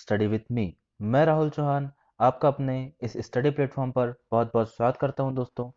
Study with me. मैं राहुल चौहान आपका अपने इस स्टडी प्लेटफॉर्म पर बहुत बहुत स्वागत करता हूं दोस्तों।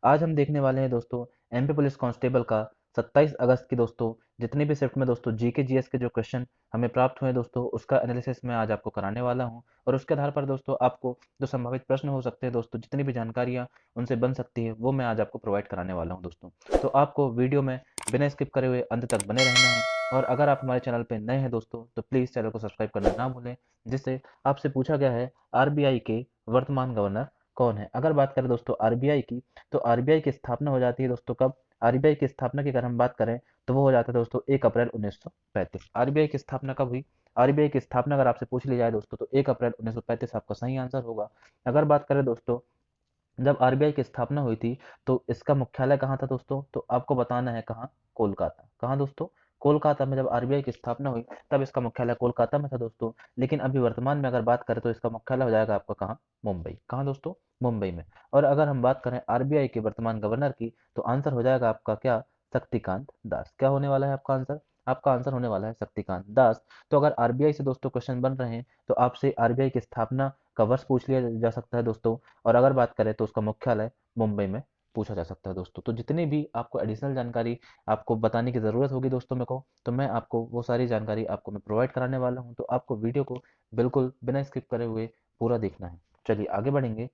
आज हम देखने वाले हैं दोस्तों एमपी पुलिस कांस्टेबल का 27 अगस्त की दोस्तों जितनी भी शिफ्ट में दोस्तों जीके जीएस के जो क्वेश्चन हमें प्राप्त हुए दोस्तों उसका एनालिसिस मैं आज आपको कराने वाला हूं। और उसके आधार पर दोस्तों आपको जो संभावित प्रश्न हो सकते हैं दोस्तों, जितनी भी जानकारियां उनसे बन सकती है वो मैं आज आपको प्रोवाइड कराने वाला हूं दोस्तों। तो आपको वीडियो में बिना स्किप करे हुए अंत तक बने रहना है। और अगर आप हमारे चैनल पर नए हैं दोस्तों तो प्लीज़ चैनल को सब्सक्राइब करना ना भूलें। जिससे आपसे पूछा गया है आरबीआई के वर्तमान गवर्नर कौन है। अगर बात करें दोस्तों आरबीआई की, तो आरबीआई की स्थापना हो जाती है दोस्तों कब। आरबीआई की स्थापना की अगर हम बात करें तो वो हो जाता है दोस्तों 1 अप्रैल 1935। आरबीआई की स्थापना कब हुई? आरबीआई की स्थापना अगर आपसे पूछ ली जाए दोस्तों तो 1 अप्रैल 1935 आपका सही आंसर होगा। अगर बात करें दोस्तों जब आरबीआई की स्थापना हुई थी तो इसका मुख्यालय कहाँ था दोस्तों, तो आपको बताना है कहाँ। कोलकाता। कहाँ दोस्तों? कोलकाता में जब आरबीआई की स्थापना हुई तब इसका मुख्यालय कोलकाता में था दोस्तों। लेकिन अभी वर्तमान में अगर बात करें तो इसका मुख्यालय हो जाएगा आपका कहाँ? मुंबई। कहाँ दोस्तों? मुंबई में। और अगर हम बात करें आरबीआई के वर्तमान गवर्नर की तो आंसर हो जाएगा आपका क्या? शक्तिकांत दास। क्या होने वाला है आपका आंसर? आपका आंसर होने वाला है शक्तिकांत दास। तो अगर आरबीआई से दोस्तों क्वेश्चन बन रहे हैं तो आपसे आरबीआई की स्थापना का वर्ष पूछ लिया जा सकता है दोस्तों। और अगर बात करें तो उसका मुख्यालय मुंबई में पूछा जा सकता है दोस्तों। तो जितनी भी आपको एडिशनल जानकारी आपको बताने की ज़रूरत होगी दोस्तों मेरे को, तो मैं आपको वो सारी जानकारी आपको मैं प्रोवाइड कराने वाला हूँ। तो आपको वीडियो को बिल्कुल बिना स्किप करे हुए पूरा देखना है। चलिए आगे बढ़ेंगे।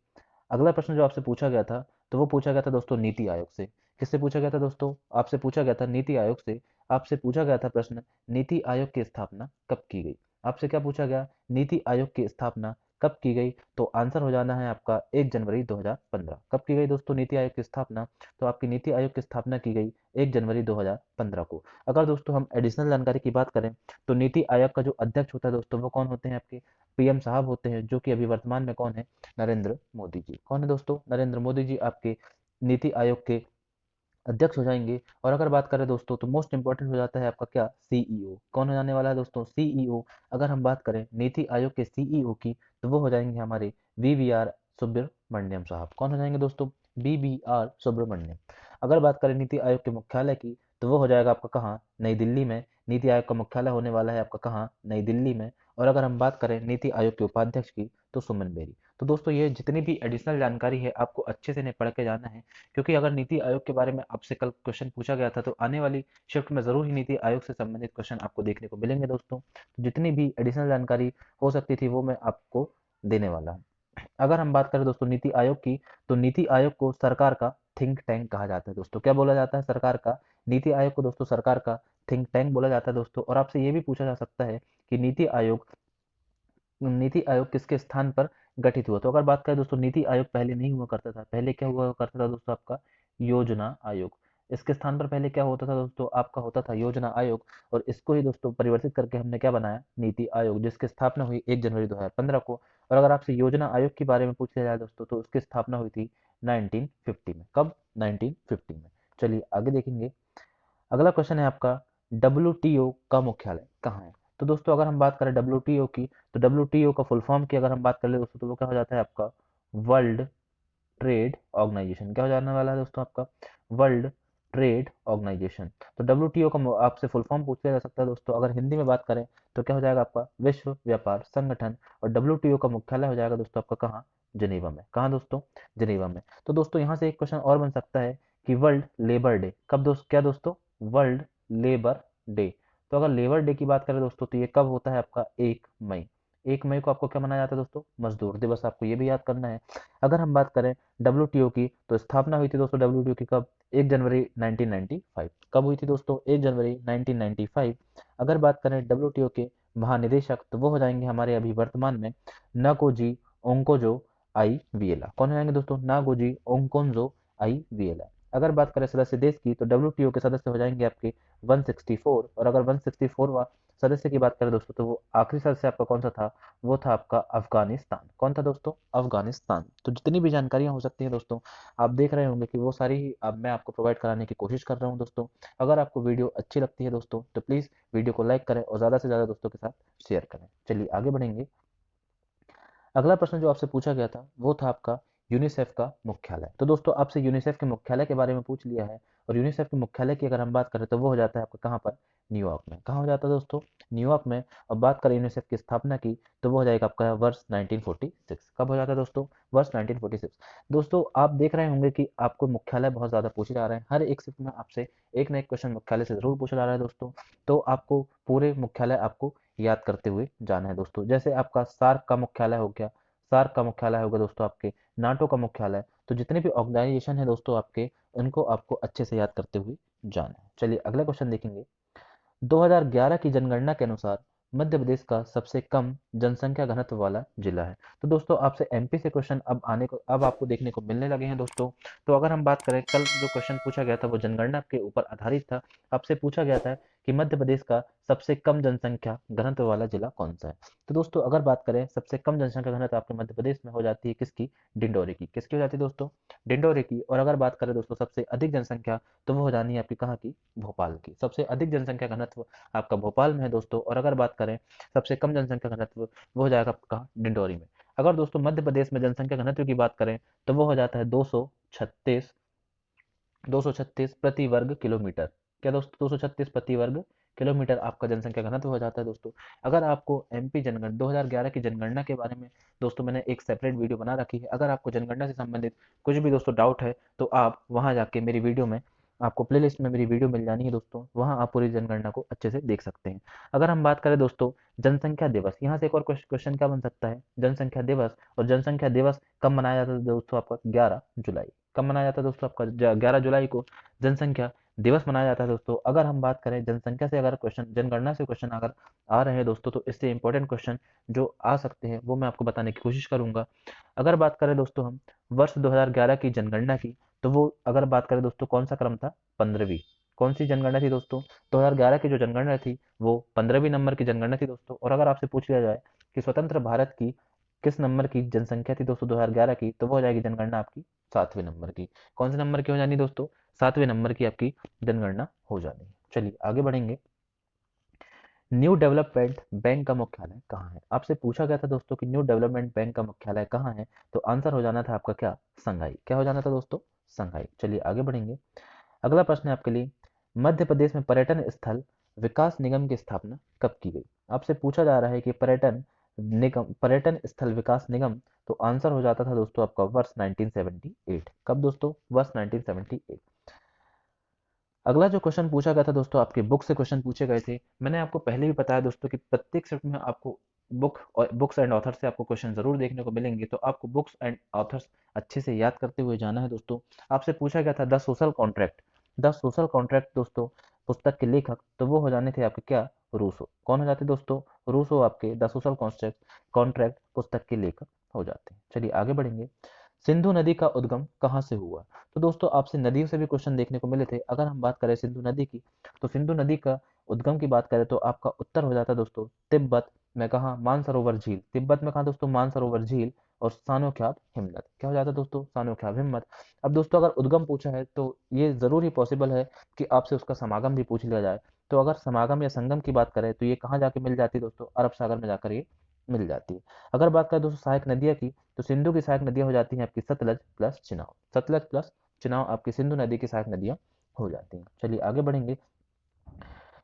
अगला प्रश्न जो आपसे पूछा गया था तो वो पूछा गया था दोस्तों नीति आयोग से। किससे पूछा गया था दोस्तों? आपसे पूछा गया था नीति आयोग से। आपसे पूछा गया था प्रश्न, नीति आयोग की स्थापना कब की गई? आपसे क्या पूछा गया? नीति आयोग की स्थापना कब की गई? तो आंसर हो जाना है आपका 1 जनवरी 2015। कब की गई दोस्तों नीति आयोग की स्थापना? तो आपकी नीति आयोग की स्थापना की गई 1 जनवरी 2015 को। अगर दोस्तों हम एडिशनल जानकारी की बात करें तो नीति आयोग का जो अध्यक्ष होता है दोस्तों वो कौन होते हैं? आपके पीएम साहब होते हैं, जो कि अभी वर्तमान में कौन है? नरेंद्र मोदी जी। कौन है दोस्तों? नरेंद्र मोदी जी आपके नीति आयोग के अध्यक्ष हो जाएंगे। और अगर बात करें दोस्तों तो मोस्ट इंपॉर्टेंट हो जाता है आपका क्या? सीईओ। कौन हो जाने वाला है दोस्तों? सीईओ। अगर हम बात करें नीति आयोग के सीईओ की तो वो हो जाएंगे हमारे वीवीआर सुब्रमण्यम साहब। कौन हो जाएंगे दोस्तों? वीवीआर सुब्रमण्यम। अगर बात करें नीति आयोग के मुख्यालय की तो वो हो जाएगा आपका कहाँ? नई दिल्ली में। नीति आयोग का मुख्यालय होने वाला है आपका कहाँ? नई दिल्ली में। और अगर हम बात करें नीति आयोग के उपाध्यक्ष की तो सुमन बेरी। तो दोस्तों ये जितनी भी एडिशनल जानकारी है आपको अच्छे से इन्हें पढ़ के जाना है। क्योंकि अगर नीति आयोग के बारे में आपसे कल क्वेश्चन पूछा गया था तो आने वाली शिफ्ट में जरूर ही नीति आयोग से संबंधित क्वेश्चन आपको देखने को मिलेंगे दोस्तों। तो जितनी भी एडिशनल जानकारी हो सकती थी वो मैं आपको देने वाला हूँ। अगर हम बात करें दोस्तों नीति आयोग की तो नीति आयोग को सरकार का थिंक टैंक कहा जाता है दोस्तों। क्या बोला जाता है? सरकार का। नीति आयोग को दोस्तों सरकार का थिंक टैंक बोला जाता है दोस्तों। और आपसे ये भी पूछा जा सकता है कि नीति आयोग किसके स्थान पर गठित हुआ? तो अगर बात करें दोस्तों नीति आयोग पहले नहीं हुआ करता था। पहले क्या हुआ करता था दोस्तों? आपका योजना आयोग। इसके स्थान पर पहले क्या होता था दोस्तों? आपका होता था योजना आयोग। और इसको ही दोस्तों परिवर्तित करके हमने क्या बनाया? नीति आयोग, जिसकी स्थापना हुई 1 जनवरी 2015 को। और अगर आपसे योजना आयोग के बारे में पूछ लिया जाए दोस्तों तो उसकी स्थापना हुई थी 1950 में। कब? 1950 में। चलिए आगे देखेंगे। अगला क्वेश्चन है आपका, डब्ल्यूटीओ का मुख्यालय कहाँ है? तो दोस्तों अगर हम बात करें डब्ल्यूटीओ की तो डब्ल्यूटीओ का फुल फॉर्म की अगर हम बात कर ले दोस्तों तो वो क्या हो जाता है आपका? World trade organization. क्या हो जाने वाला है दोस्तों? आपका वर्ल्ड ट्रेड ऑर्गेनाइजेशन। तो डब्ल्यूटीओ का आपसे फुल फॉर्म पूछ लिया जा सकता है दोस्तों। अगर हिंदी में बात करें तो क्या हो जाएगा आपका? विश्व व्यापार संगठन। और डब्ल्यूटीओ का मुख्यालय हो जाएगा दोस्तों आपका कहाँ? जिनेवा में। कहाँ दोस्तों? जिनेवा में। तो दोस्तों यहाँ से एक क्वेश्चन और बन सकता है कि वर्ल्ड लेबर डे कब क्या दोस्तों? World labour day. तो अगर लेबर डे की बात करें दोस्तों तो ये कब होता है आपका? 1 मई। 1 मई को आपको क्या मनाया जाता है दोस्तों? मजदूर दिवस। आपको ये भी याद करना है। अगर हम बात करें डब्ल्यूटीओ की तो स्थापना हुई थी दोस्तों डब्ल्यूटीओ की कब? 1 जनवरी 1995। कब हुई थी दोस्तों? 1 जनवरी 1995। अगर बात करें डब्ल्यूटीओ के महानिदेशक तो वो हो जाएंगे हमारे अभी वर्तमान में नागोजी ओंकोजो आई वियला। कौन हो जाएंगे दोस्तों? नागोजी ओंकोंजो आई वियला। अगर बात करें सदस्य देश की तो डब्ल्यूटीओ के सदस्य हो जाएंगे आपके 164। और अगर 164वां सदस्य की बात करें दोस्तों तो वो आखिरी सदस्य आपका कौन सा था? वो था आपका अफगानिस्तान। कौन था दोस्तों? अफगानिस्तान। तो जितनी भी जानकारियां हो सकती हैं दोस्तों आप देख रहे होंगे कि वो सारी ही अब मैं आपको प्रोवाइड कराने की कोशिश कर रहा हूं दोस्तों। अगर आपको वीडियो अच्छी लगती है दोस्तों तो प्लीज़ वीडियो को लाइक करें और ज़्यादा से ज़्यादा दोस्तों के साथ शेयर करें। चलिए आगे बढ़ेंगे। अगला प्रश्न जो आपसे पूछा गया था वो था आपका यूनिसेफ का मुख्यालय। तो दोस्तों आपसे यूनिसेफ के मुख्यालय के बारे में पूछ लिया है। और यूनिसेफ के मुख्यालय की अगर हम बात करें तो वो हो जाता है आपका कहाँ पर? न्यूयॉर्क में। कहाँ हो जाता है दोस्तों? न्यूयॉर्क में। और बात करें यूनिसेफ की स्थापना की, तो वो हो जाएगा आपका वर्ष 1946। कब हो जाता है दोस्तों? वर्ष 1946। दोस्तों आप देख रहे होंगे कि आपको मुख्यालय बहुत ज़्यादा पूछे जा रहे हैं, हर एक शिफ्ट में आपसे एक ना एक क्वेश्चन मुख्यालय से ज़रूर पूछा जा रहा है दोस्तों। तो आपको पूरे मुख्यालय आपको याद करते हुए जाना है दोस्तों। जैसे आपका सार्क का मुख्यालय हो गया, सार्क का मुख्यालय होगा दोस्तों आपके, नाटो का मुख्यालय। तो जितने भी ऑर्गेनाइजेशन है दोस्तों आपके, उनको आपको अच्छे से याद करते हुए जाना है। चलिए अगला क्वेश्चन देखेंगे। 2011 की जनगणना के अनुसार मध्य प्रदेश का सबसे कम जनसंख्या घनत्व वाला जिला है। तो दोस्तों आपसे एमपी से क्वेश्चन अब आपको देखने को मिलने लगे हैं दोस्तों। तो अगर हम बात करें, कल जो क्वेश्चन पूछा गया था वो जनगणना के ऊपर आधारित था। आपसे पूछा गया था कि मध्य प्रदेश का सबसे कम जनसंख्या घनत्व वाला जिला कौन सा है। तो दोस्तों अगर बात करें, सबसे कम जनसंख्या घनत्व आपके मध्य प्रदेश में हो जाती है किसकी? डिंडोरी की। किसकी हो जाती है दोस्तों? डिंडोरी की। और अगर बात करें दोस्तों सबसे अधिक जनसंख्या, तो वो हो जानी है आपकी कहाँ की? भोपाल की। सबसे अधिक जनसंख्या घनत्व आपका भोपाल में है दोस्तों। और अगर बात करें सबसे कम जनसंख्या घनत्व, वो हो जाएगा आपका डिंडोरी में। अगर दोस्तों मध्य प्रदेश में जनसंख्या घनत्व की बात करें, तो वो हो जाता है 236 प्रति वर्ग किलोमीटर। क्या दोस्तों? 236 प्रति वर्ग किलोमीटर आपका जनसंख्या घनत्व हो जाता है दोस्तों। अगर आपको एमपी जनगणना 2011 की जनगणना के बारे में दोस्तों मैंने एक सेपरेट वीडियो बना रखी है। अगर आपको जनगणना से संबंधित कुछ भी दोस्तों डाउट है, तो आप वहां जाके मेरी वीडियो में, आपको प्लेलिस्ट में मेरी वीडियो मिल जानी है दोस्तों, वहां आप पूरी जनगणना को अच्छे से देख सकते हैं। अगर हम बात करें दोस्तों जनसंख्या दिवस, यहाँ से एक और क्वेश्चन क्या बन सकता है? जनसंख्या दिवस। और जनसंख्या दिवस कब मनाया जाता है दोस्तों? आपका 11 जुलाई। कब मनाया जाता है दोस्तों? आपका 11 जुलाई को जनसंख्या दिवस मनाया जाता है दोस्तों। अगर हम बात करें जनसंख्या से, अगर क्वेश्चन जनगणना से क्वेश्चन अगर आ रहे हैं दोस्तों, तो इससे इंपॉर्टेंट क्वेश्चन जो आ सकते हैं वो मैं आपको बताने की कोशिश करूंगा। अगर बात करें दोस्तों हम वर्ष 2011 की जनगणना की, तो वो अगर बात करें दोस्तों कौन सा क्रम था? 15वीं। कौन सी जनगणना थी दोस्तों? 2011 की जो जनगणना थी वो 15वीं नंबर की जनगणना थी दोस्तों। और अगर आपसे पूछ लिया जाए कि स्वतंत्र भारत की किस नंबर की जनसंख्या थी दोस्तों 2011 की, तो वो हो जाएगी जनगणना आपकी 7वें नंबर की। कौन से नंबर की हो जानी दोस्तों? 7वें नंबर की आपकी जनगणना हो जानी है। चलिए आगे बढ़ेंगे। न्यू डेवलपमेंट बैंक का मुख्यालय कहाँ है? आपसे पूछा गया था दोस्तों कि न्यू डेवलपमेंट बैंक का मुख्यालय कहाँ है, तो आंसर हो जाना था आपका क्या? संघाई। क्या हो जाना था दोस्तों? संघाई। चलिए आगे बढ़ेंगे। अगला प्रश्न है आपके लिए, मध्य प्रदेश में पर्यटन स्थल विकास निगम की स्थापना कब की गई? आपसे पूछा जा रहा है कि पर्यटन स्थल विकास निगम, तो आंसर हो जाता था दोस्तों आपका वर्ष 1978। कब दोस्तों? वर्ष 1978। अगला जो क्वेश्चन पूछा गया था दोस्तों, आपके बुक से क्वेश्चन पूछे गए थे। मैंने आपको पहले भी बताया दोस्तों कि प्रत्येक सेट में आपको बुक्स एंड ऑथर्स से आपको क्वेश्चन जरूर देखने को मिलेंगे। तो आपको बुक्स एंड ऑथर्स अच्छे से याद करते हुए जाना है दोस्तों। आपसे पूछा गया था द सोशल कॉन्ट्रैक्ट दोस्तों, पुस्तक के लेखक, तो वो हो जाने थे आपके क्या? रूसो। कौन हो जाते दोस्तों? रूसो आपके द सोशल कॉन्ट्रैक्ट पुस्तक के लेखक हो जाते हैं। चलिए आगे बढ़ेंगे। सिंधु नदी का उद्गम कहाँ से हुआ? तो दोस्तों आपसे नदियों से भी क्वेश्चन देखने को मिले थे। अगर हम बात करें सिंधु नदी की, तो सिंधु नदी का उद्गम की बात करें तो आपका उत्तर हो जाता है दोस्तों तिब्बत में। कहा? मानसरोवर झील। तिब्बत में कहा दोस्तों? मानसरोवर झील। और सानोख्याब हिमनद। क्या हो जाता है दोस्तों? सानोख्याब हिमनद। अब दोस्तों अगर उद्गम पूछा है, तो ये जरूर ही पॉसिबल है कि आपसे उसका समागम भी पूछ लिया जाए। तो अगर समागम या संगम की बात करें, तो ये कहाँ जाके मिल जाती है दोस्तों? अरब सागर में जाकर ये मिल जाती है। अगर बात करें दोस्तों सहायक नदियाँ की, तो सिंधु की सहायक नदियाँ हो जाती हैं आपकी सतलज प्लस चिनाब। सतलज प्लस चिनाब आपकी सिंधु नदी की सहायक नदियाँ हो जाती हैं। चलिए आगे बढ़ेंगे।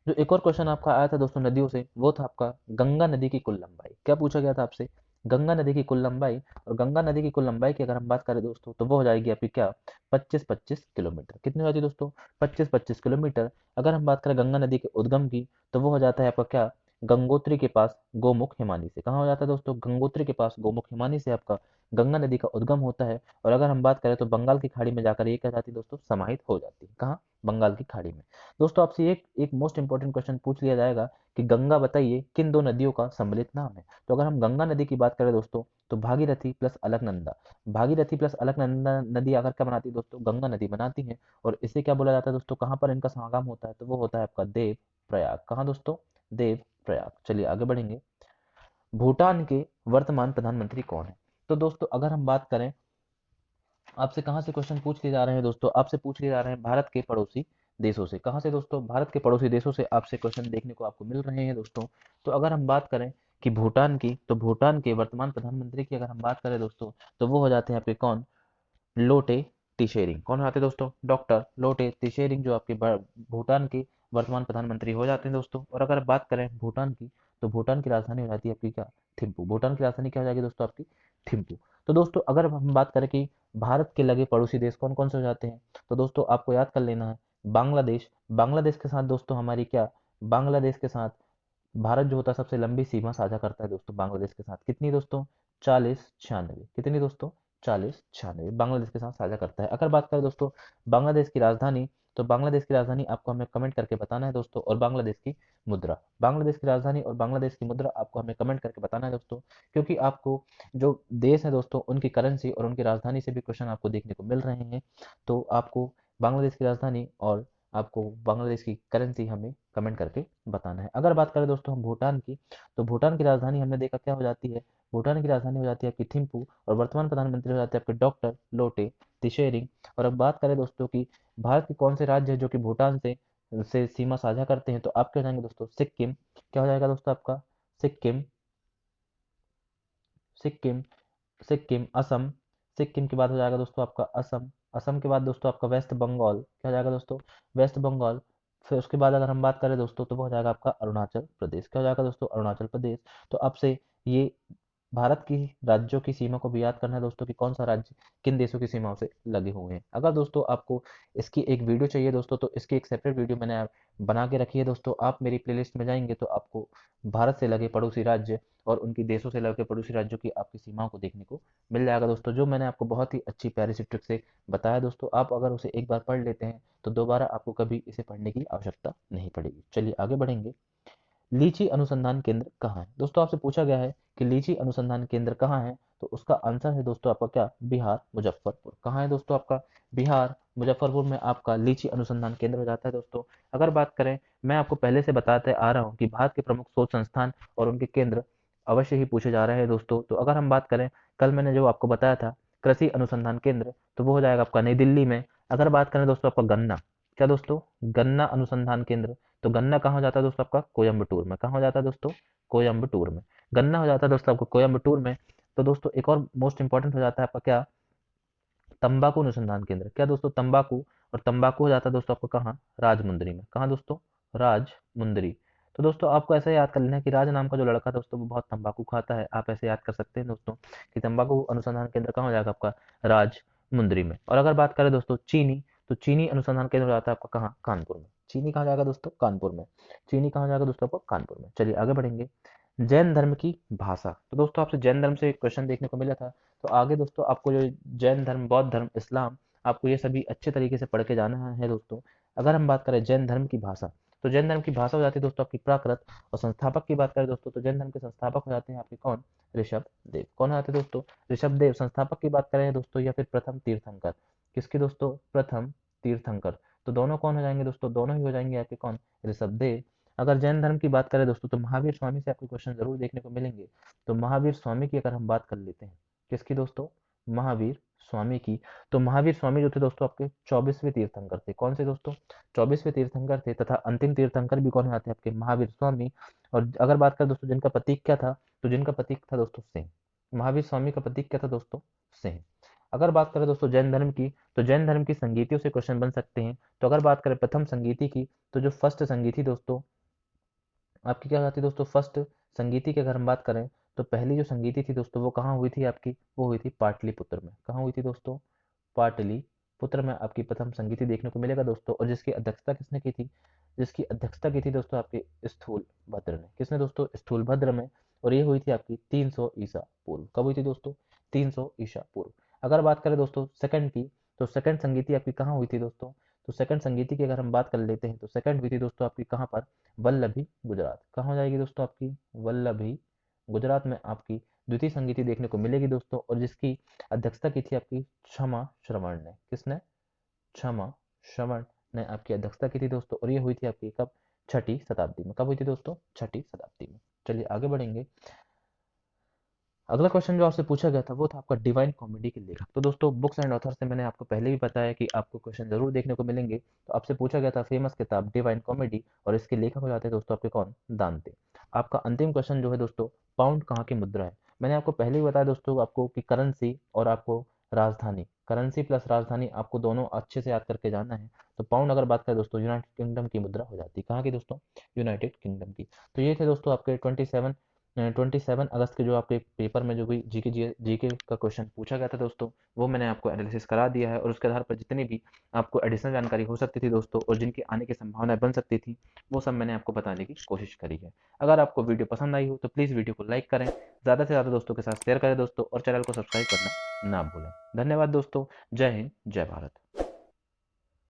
जो एक और क्वेश्चन आपका आया था दोस्तों नदियों से, वो था आपका गंगा नदी की कुल लंबाई। क्या पूछा गया था आपसे? गंगा नदी की कुल लंबाई। और गंगा नदी की कुल लंबाई की अगर हम बात करें दोस्तों, तो वो हो जाएगी आपकी क्या? 25-25 किलोमीटर। कितनी हो जाती है दोस्तों? 25-25 किलोमीटर। अगर हम बात करें गंगा नदी के उद्गम की, तो वो हो जाता है आपका क्या? गंगोत्री के पास गोमुख हिमानी से। कहाँ हो जाता है दोस्तों? गंगोत्री के पास गोमुख हिमानी से आपका गंगा नदी का उद्गम होता है। और अगर हम बात करें तो बंगाल की खाड़ी में जाकर ये क्या जाती है दोस्तों? समाहित हो जाती है। कहाँ? बंगाल की खाड़ी में। दोस्तों आपसे एक एक मोस्ट इंपॉर्टेंट क्वेश्चन पूछ लिया जाएगा कि गंगा बताइए किन दो नदियों का सम्मिलित नाम है। तो अगर हम गंगा नदी की बात करें दोस्तों, तो भागीरथी प्लस अलकनंदा। भागीरथी प्लस अलकनंदा नदी अगर क्या बनाती है दोस्तों? गंगा नदी बनाती है। और इसे क्या बोला जाता है दोस्तों? कहाँ पर इनका समागम होता है? तो वो होता है आपका देव प्रयाग। कहाँ दोस्तों? देव प्रयाग। चलिए आगे बढ़ेंगे। भूटान के वर्तमान प्रधानमंत्री कौन है? तो दोस्तों अगर हम बात करें, आपसे कहाँ से क्वेश्चन पूछ लिए जा रहे हैं दोस्तों? आपसे पूछ लिए जा रहे हैं भारत के पड़ोसी देशों से। कहाँ से दोस्तों? भारत के पड़ोसी देशों से आपसे क्वेश्चन देखने को आपको मिल रहे हैं दोस्तों। तो अगर हम बात करें कि भूटान की, तो भूटान के वर्तमान प्रधानमंत्री की अगर हम बात करें दोस्तों, तो वो हो जाते हैं आपके कौन? लोटे त्शेरिंग। कौन आते हैं दोस्तों? डॉक्टर लोटे त्शेरिंग जो आपके भूटान के वर्तमान प्रधानमंत्री हो जाते हैं दोस्तों। और अगर बात करें भूटान की, तो भूटान की राजधानी हो जाती है आपकी क्या, थिम्पू। भूटान की राजधानी क्या हो जाएगी दोस्तों आपकी, थिम्पू। तो दोस्तों अगर हम बात करें कि भारत के लगे पड़ोसी देश कौन कौन से हो जाते हैं, तो दोस्तों आपको याद कर लेना है बांग्लादेश। बांग्लादेश के साथ दोस्तों हमारी क्या, बांग्लादेश के साथ भारत जो होता है सबसे लंबी सीमा साझा करता है दोस्तों बांग्लादेश के साथ। कितनी दोस्तों, 4096। कितनी दोस्तों, 4096 बांग्लादेश के साथ साझा करता है। अगर बात करें दोस्तों बांग्लादेश की राजधानी, तो बांग्लादेश की राजधानी आपको हमें कमेंट करके बताना है दोस्तों। और बांग्लादेश की मुद्रा, बांग्लादेश की राजधानी और बांग्लादेश की मुद्रा आपको हमें कमेंट करके बताना है दोस्तों। क्योंकि आपको जो देश है दोस्तों उनकी करेंसी और उनकी राजधानी से भी क्वेश्चन आपको देखने को मिल रहे हैं। तो आपको बांग्लादेश की राजधानी और आपको बांग्लादेश की करेंसी हमें कमेंट करके बताना है। अगर बात करें दोस्तों हम भूटान की, तो भूटान की राजधानी हमने देखा क्या हो जाती है, भूटान की राजधानी हो जाती है आपकी थिम्पू। और वर्तमान प्रधानमंत्री हो जाते हैं आपके डॉक्टर लोटे त्शेरिंग। और अब बात करें दोस्तों की भारत के कौन से राज्य है जो कि भूटान से सीमा साझा करते हैं, तो आप क्या हो जाएंगे दोस्तों, सिक्किम। क्या हो जाएगा दोस्तों आपका, सिक्किम। सिक्किम, सिक्किम, असम। सिक्किम के बाद हो जाएगा दोस्तों आपका असम। असम के बाद दोस्तों आपका वेस्ट बंगाल। क्या हो जाएगा दोस्तों, वेस्ट बंगाल। फिर उसके बाद अगर हम बात करें दोस्तों तो वो हो जाएगा आपका अरुणाचल प्रदेश। क्या हो जाएगा दोस्तों, अरुणाचल प्रदेश। तो आपसे ये भारत की राज्यों की सीमा को भी याद करना है दोस्तों कि कौन सा राज्य किन देशों की सीमाओं से लगे हुए हैं। अगर दोस्तों आपको इसकी एक वीडियो चाहिए दोस्तों, तो इसकी एक सेपरेट वीडियो मैंने बना के रखी है दोस्तों। आप मेरी प्लेलिस्ट में जाएंगे तो आपको भारत से लगे पड़ोसी राज्य और उनकी देशों से लगे पड़ोसी राज्यों की आपकी सीमाओं को देखने को मिल जाएगा दोस्तों, जो मैंने आपको बहुत ही अच्छी प्यारी सी ट्रिक से बताया दोस्तों। आप अगर उसे एक बार पढ़ लेते हैं तो दोबारा आपको कभी इसे पढ़ने की आवश्यकता नहीं पड़ेगी। चलिए आगे बढ़ेंगे। लीची अनुसंधान केंद्र कहाँ है दोस्तों, आपसे पूछा गया है कि लीची अनुसंधान केंद्र कहाँ है, तो उसका आंसर है दोस्तों आपका क्या, बिहार मुजफ्फरपुर। कहाँ है दोस्तों आपका, बिहार मुजफ्फरपुर में आपका लीची अनुसंधान केंद्र हो जाता है दोस्तों। अगर बात करें, मैं आपको पहले से बताते आ रहा हूँ कि भारत के प्रमुख शोध संस्थान और उनके केंद्र अवश्य ही पूछे जा रहे हैं दोस्तों। तो अगर हम बात करें, कल मैंने जो आपको बताया था कृषि अनुसंधान केंद्र, तो वो हो जाएगा आपका नई दिल्ली में। अगर बात करें दोस्तों आपका गन्ना, क्या दोस्तों, गन्ना अनुसंधान केंद्र, तो गन्ना कहाँ हो जाता है दोस्तों आपका, कोयम्बटूर में। कहाँ हो जाता है दोस्तों, कोयम्बटूर में। गन्ना हो जाता है दोस्तों आपको कोयम्बटूर में। तो दोस्तों एक और मोस्ट इंपॉर्टेंट हो जाता है आपका क्या, तंबाकू अनुसंधान केंद्र। क्या दोस्तों, तंबाकू। और तंबाकू हो जाता है दोस्तों आपको कहाँ, राजमुंदरी में। कहाँ दोस्तों, राजमुंदरी। तो दोस्तों आपको ऐसा याद कर लेना है कि राज नाम का जो लड़का दोस्तों वो बहुत तंबाकू खाता है। आप ऐसे याद कर सकते हैं दोस्तों कि तंबाकू अनुसंधान केंद्र कहाँ हो जाएगा आपका, राजमुंदरी में। और अगर बात करें दोस्तों चीनी, तो चीनी अनुसंधान केंद्र हो जाता है आपका कहाँ, कानपुर में। चीनी कहाँ जाएगा दोस्तों, कानपुर में। चीनी कहाँ जाएगा दोस्तों आपको, कानपुर में। चलिए आगे बढ़ेंगे। जैन धर्म की भाषा, तो दोस्तों आपसे जैन धर्म से एक क्वेश्चन देखने को मिला था। तो आगे दोस्तों आपको जो जैन धर्म, बौद्ध धर्म, इस्लाम, आपको ये सभी अच्छे तरीके से पढ़ के जाना है दोस्तों। अगर हम बात करें जैन धर्म की भाषा, तो जैन धर्म की भाषा हो जाती है दोस्तों आपकी प्राकृत। और संस्थापक की बात करें दोस्तों, तो जैन धर्म के संस्थापक हो जाते हैं आपके कौन, ऋषभ देव। कौन हो जाते हैं दोस्तों, ऋषभ देव। संस्थापक की बात करें दोस्तों या फिर प्रथम तीर्थंकर, किसके दोस्तों, प्रथम तीर्थंकर। तो दोनों कौन हो जाएंगे दोस्तों, दोनों ही हो जाएंगे आपके कौन, ऋषभ देव। अगर जैन धर्म की बात करें दोस्तों, तो महावीर स्वामी से आपको क्वेश्चन जरूर देखने को मिलेंगे। तो महावीर स्वामी की अगर हम बात कर लेते हैं, किसकी दोस्तों, महावीर स्वामी की। तो महावीर स्वामी जो थे दोस्तों आपके 24वें तीर्थंकर थे। कौन से दोस्तों, 24वें तीर्थंकर थे। तथा अंतिम तीर्थंकर भी कौन आते हैं आपके, महावीर स्वामी। और अगर बात करें दोस्तों जिनका प्रतीक क्या था, तो जिनका प्रतीक था दोस्तों सिंह। महावीर स्वामी का प्रतीक क्या था दोस्तों, सिंह। अगर बात करें दोस्तों जैन धर्म की, तो जैन धर्म की संगीतियों से क्वेश्चन बन सकते हैं। तो अगर बात करें प्रथम संगीति की, तो जो फर्स्ट संगीति दोस्तों आपकी क्या जाती है दोस्तों, फर्स्ट संगीति की अगर हम बात करें, तो पहली जो संगीति थी दोस्तों वो कहाँ हुई थी आपकी, वो हुई थी पाटलिपुत्र में। कहाँ हुई थी दोस्तों, पाटलिपुत्र में आपकी प्रथम संगीति देखने को मिलेगा दोस्तों। और जिसकी अध्यक्षता किसने की थी, जिसकी अध्यक्षता की थी दोस्तों आपके स्थूल भद्र ने। किसने दोस्तों, स्थूल भद्र में। और ये हुई थी आपकी 300 ईसा पूर्व। कब हुई थी दोस्तों, 300 ईसा पूर्व। अगर बात करें दोस्तों सेकंड की, तो सेकंड संगीति आपकी कहाँ हुई थी दोस्तों, तो सेकंड संगीति की अगर हम बात कर लेते हैं, तो सेकंड हुई थी दोस्तों आपकी कहाँ पर, वल्लभी गुजरात। कहाँ हो जाएगी दोस्तों आपकी, वल्लभी गुजरात में आपकी द्वितीय संगीति देखने को मिलेगी दोस्तों। और जिसकी अध्यक्षता की थी आपकी क्षमा श्रवण ने। किसने, क्षमा श्रवण ने आपकी अध्यक्षता की थी दोस्तों। और ये हुई थी आपकी कब, छठी शताब्दी में। कब हुई थी दोस्तों, छठी शताब्दी में। चलिए आगे बढ़ेंगे। अगला क्वेश्चन जो आपसे पूछा गया था वो था आपका डिवाइन कॉमेडी के लेखक। तो दोस्तों बुक्स एंड ऑथर से मैंने आपको पहले भी बताया कि आपको क्वेश्चन जरूर देखने को मिलेंगे। तो आपसे पूछा गया था फेमस किताब डिवाइन कॉमेडी, और इसके लेखक हो जाते हैं दोस्तों आपके कौन, दांते। आपका अंतिम क्वेश्चन जो है दोस्तों, पाउंड कहाँ की मुद्रा है। मैंने आपको पहले ही बताया दोस्तों आपको कि करेंसी और आपको राजधानी, करेंसी प्लस राजधानी आपको दोनों अच्छे से याद करके जाना है। तो पाउंड अगर बात करें दोस्तों, यूनाइटेड किंगडम की मुद्रा हो जाती है। कहाँ की दोस्तों? यूनाइटेड किंगडम की। तो ये थे दोस्तों आपके 27 अगस्त के जो आपके पेपर में जो भी जीके का क्वेश्चन पूछा गया था दोस्तों, वो मैंने आपको एनालिसिस करा दिया है, और उसके आधार पर जितनी भी आपको एडिशनल जानकारी हो सकती थी दोस्तों, और जिनकी आने की संभावनाएं बन सकती थी, वो सब मैंने आपको बताने की कोशिश करी है। अगर आपको वीडियो पसंद आई हो तो प्लीज़ वीडियो को लाइक करें, ज़्यादा से ज़्यादा दोस्तों के साथ शेयर करें दोस्तों, और चैनल को सब्सक्राइब करना ना भूलें। धन्यवाद दोस्तों। जय हिंद, जय भारत।